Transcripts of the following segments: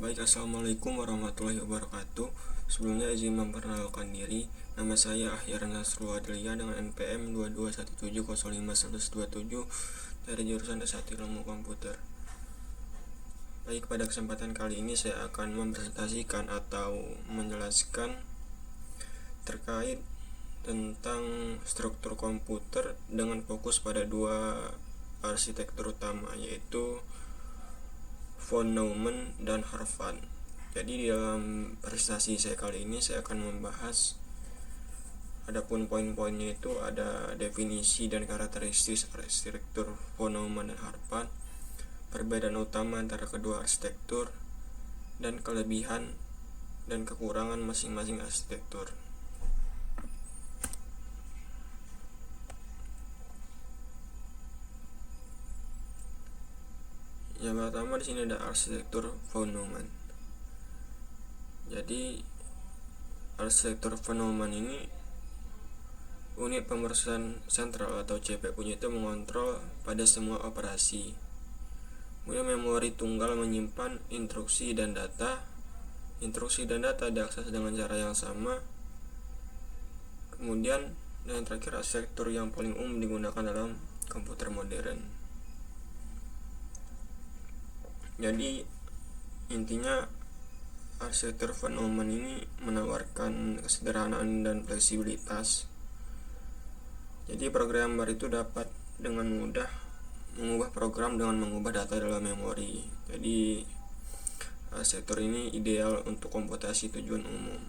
Baik, assalamualaikum warahmatullahi wabarakatuh. Sebelumnya izin memperkenalkan diri. Nama saya Ahyar Nasrul Adlia dengan NPM 2217051127 dari jurusan S1 Ilmu Komputer. Baik, pada kesempatan kali ini saya akan mempresentasikan atau menjelaskan terkait tentang struktur komputer dengan fokus pada dua arsitektur utama, yaitu von Neumann dan Harvan. Jadi dalam presentasi saya kali ini saya akan membahas adapun poin-poinnya itu ada definisi dan karakteristik arsitektur von Neumann dan Harvan, perbedaan utama antara kedua arsitektur, dan kelebihan dan kekurangan masing-masing arsitektur. Yang pertama di sini ada arsitektur von Neumann. Jadi arsitektur von Neumann ini unit pemrosesan sentral atau CPU-nya itu mengontrol pada semua operasi. Kemudian memori tunggal menyimpan instruksi dan data. Instruksi dan data diakses dengan cara yang sama. Kemudian yang terakhir arsitektur yang paling umum digunakan dalam komputer modern. Jadi intinya arsitektur von Neumann ini menawarkan kesederhanaan dan fleksibilitas. Jadi programmer itu dapat dengan mudah mengubah program dengan mengubah data dalam memori. Jadi arsitektur ini ideal untuk komputasi tujuan umum.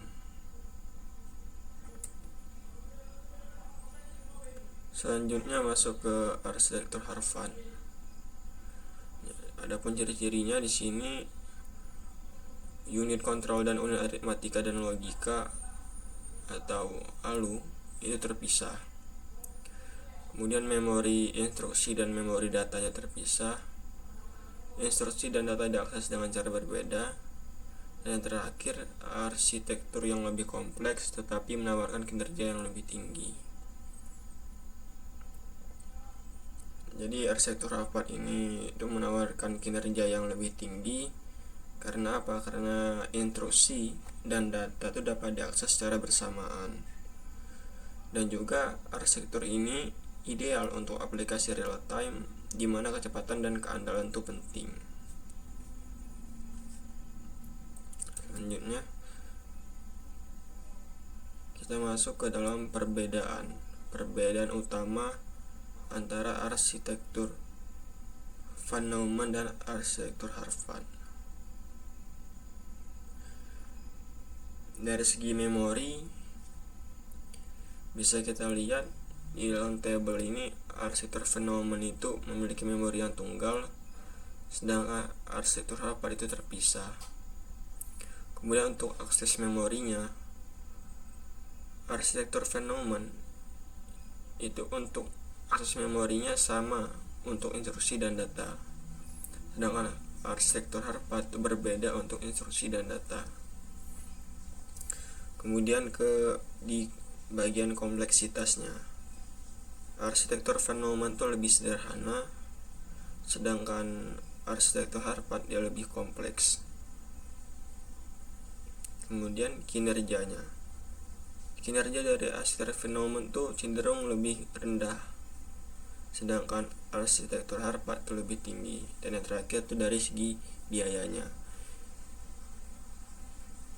Selanjutnya masuk ke arsitektur Harvan. Adapun ciri-cirinya di sini unit kontrol dan unit aritmatika dan logika atau ALU itu terpisah. Kemudian memori instruksi dan memori datanya terpisah. Instruksi dan data diakses dengan cara berbeda. Dan yang terakhir arsitektur yang lebih kompleks tetapi menawarkan kinerja yang lebih tinggi. Jadi arsitektur Harvan ini itu menawarkan kinerja yang lebih tinggi. Karena apa? Karena instruksi dan data itu dapat diakses secara bersamaan. Dan juga arsitektur ini ideal untuk aplikasi real time di mana kecepatan dan keandalan itu penting. Selanjutnya kita masuk ke dalam perbedaan utama antara arsitektur von Neumann dan arsitektur Harvan. Dari segi memori bisa kita lihat di dalam tabel ini arsitektur von Neumann itu memiliki memori yang tunggal, sedangkan arsitektur Harvan itu terpisah. Kemudian untuk akses memorinya, arsitektur von Neumann itu untuk akses memorinya sama untuk instruksi dan data, sedangkan arsitektur Harvan itu berbeda untuk instruksi dan data. Kemudian di bagian kompleksitasnya, arsitektur von Neumann itu lebih sederhana, sedangkan arsitektur Harvan dia lebih kompleks. Kemudian kinerja dari arsitektur von Neumann itu cenderung lebih rendah, sedangkan arsitektur Harvan itu lebih tinggi. Dan yang terakhir itu dari segi biayanya.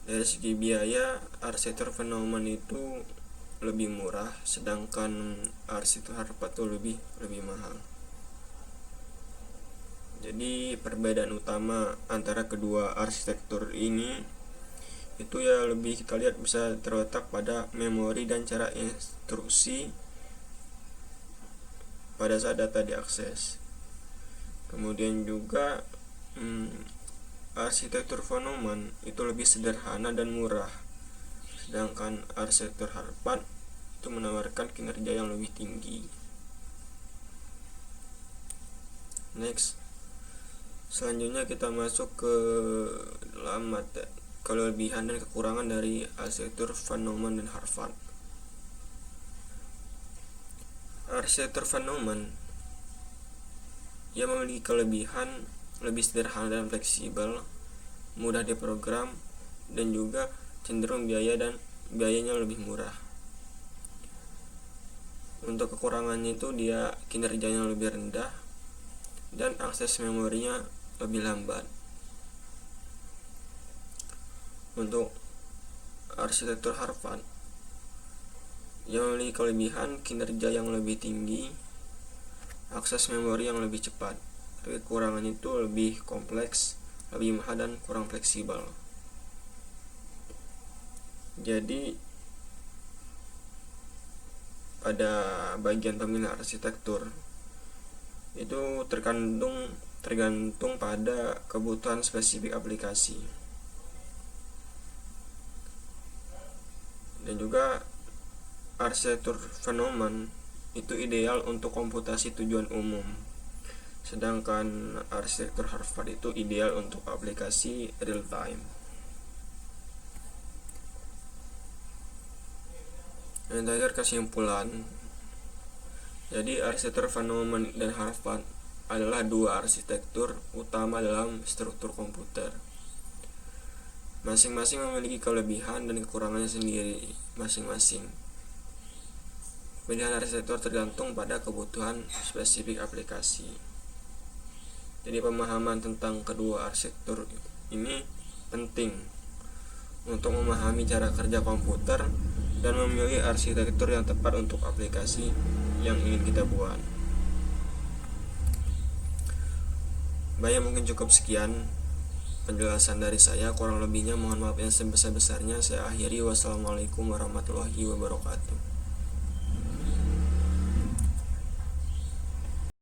Dari segi biaya, arsitektur von Neumann itu lebih murah, sedangkan arsitektur Harvan itu lebih mahal. Jadi perbedaan utama antara kedua arsitektur ini itu ya lebih kita lihat bisa terletak pada memori dan cara instruksi pada saat data diakses. Kemudian juga arsitektur von Neumann itu lebih sederhana dan murah, sedangkan arsitektur Harvan itu menawarkan kinerja yang lebih tinggi. Next, selanjutnya kita masuk ke dalam kelebihan dan kekurangan dari arsitektur von Neumann dan Harvan. Arsitektur von Neumann ia memiliki kelebihan lebih sederhana dan fleksibel, mudah diprogram, dan juga cenderung biayanya lebih murah. Untuk kekurangannya itu dia kinerjanya lebih rendah dan akses memorinya lebih lambat. Untuk arsitektur Harvard yang memiliki kelebihan kinerja yang lebih tinggi, akses memori yang lebih cepat, tapi kekurangannya itu lebih kompleks, lebih mahal, dan kurang fleksibel. Jadi pada bagian pemilihan arsitektur itu tergantung pada kebutuhan spesifik aplikasi. Dan juga arsitektur Feynman itu ideal untuk komputasi tujuan umum, sedangkan arsitektur Harvard itu ideal untuk aplikasi real time. Dan terakhir kesimpulan, jadi arsitektur Feynman dan Harvard adalah dua arsitektur utama dalam struktur komputer. Masing-masing memiliki kelebihan dan kekurangannya sendiri masing-masing. Pilihan arsitektur tergantung pada kebutuhan spesifik aplikasi. Jadi pemahaman tentang kedua arsitektur ini penting untuk memahami cara kerja komputer dan memilih arsitektur yang tepat untuk aplikasi yang ingin kita buat. Baik, mungkin cukup sekian penjelasan dari saya. Kurang lebihnya mohon maaf yang sebesar-besarnya. Saya akhiri. Wassalamualaikum warahmatullahi wabarakatuh.